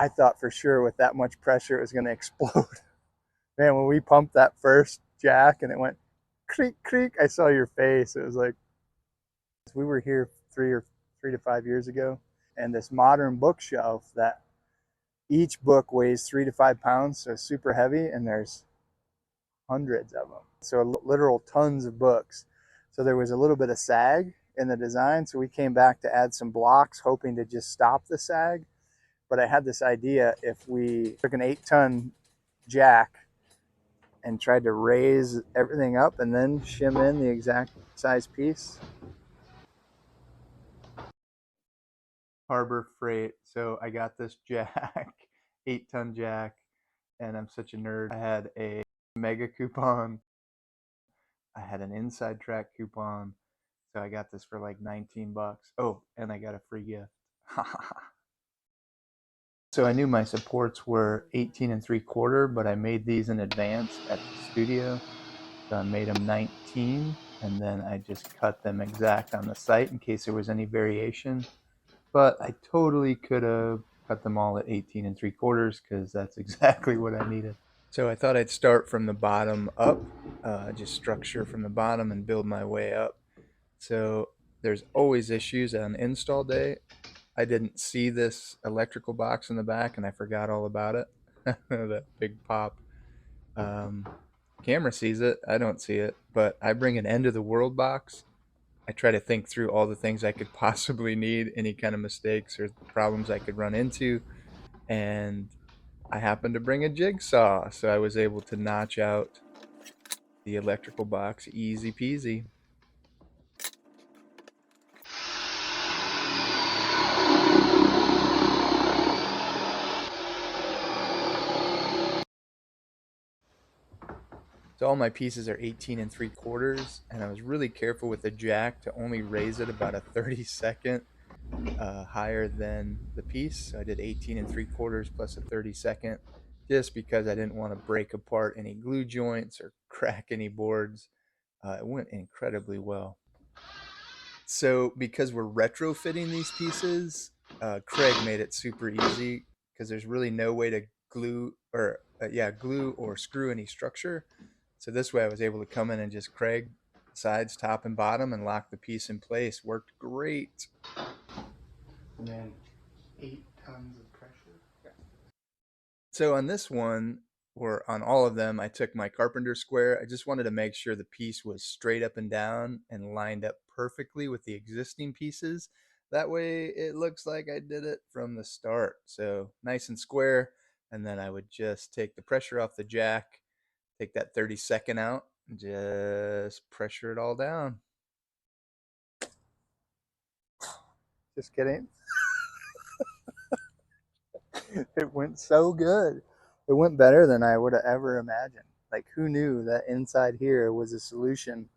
I thought for sure with that much pressure it was going to explode. Man, when we pumped that first jack and it went creak, creak, I saw your face. It was like, we were here 3 to 5 years ago, and this modern bookshelf that each book weighs 3 to 5 pounds, so super heavy, and there's hundreds of them. So literal tons of books. So there was a little bit of sag in the design. So we came back to add some blocks, hoping to just stop the sag. But I had this idea, if we took an 8-ton jack and tried to raise everything up and then shim in the exact size piece. Harbor Freight. So I got this jack, 8-ton jack, and I'm such a nerd. I had a mega coupon. I had an inside track coupon. So I got this for like 19 bucks. Oh, and I got a free gift. So I knew my supports were 18 and 3/4, but I made these in advance at the studio. So I made them 19, and then I just cut them exact on the site in case there was any variation. But I totally could have cut them all at 18 and 3/4 because that's exactly what I needed. So I thought I'd start from the bottom up, just structure from the bottom and build my way up. So there's always issues on install day. I didn't see this electrical box in the back and I forgot all about it. That big pop. Um, Camera sees it. I don't see it, but I bring an end of the world box. I try to think through all the things I could possibly need, any kind of mistakes or problems I could run into. And I happened to bring a jigsaw, so I was able to notch out the electrical box easy peasy. So all my pieces are 18 and 3/4, and I was really careful with the jack to only raise it about a 32nd higher than the piece. So I did 18 and 3/4 plus a 32nd, just because I didn't want to break apart any glue joints or crack any boards. It went incredibly well. So because we're retrofitting these pieces, Craig made it super easy because there's really no way to glue or screw any structure. So this way I was able to come in and just Craig sides, top and bottom, and lock the piece in place. Worked great. And then 8 tons of pressure. Yeah. So on this one, or on all of them, I took my carpenter square. I just wanted to make sure the piece was straight up and down and lined up perfectly with the existing pieces. That way it looks like I did it from the start. So nice and square. And then I would just take the pressure off the jack, take that 32nd out, and just pressure it all down. Just kidding. It went so good. It went better than I would have ever imagined. Like, who knew that inside here was a solution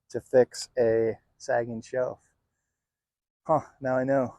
to fix a sagging shelf? Huh, now I know.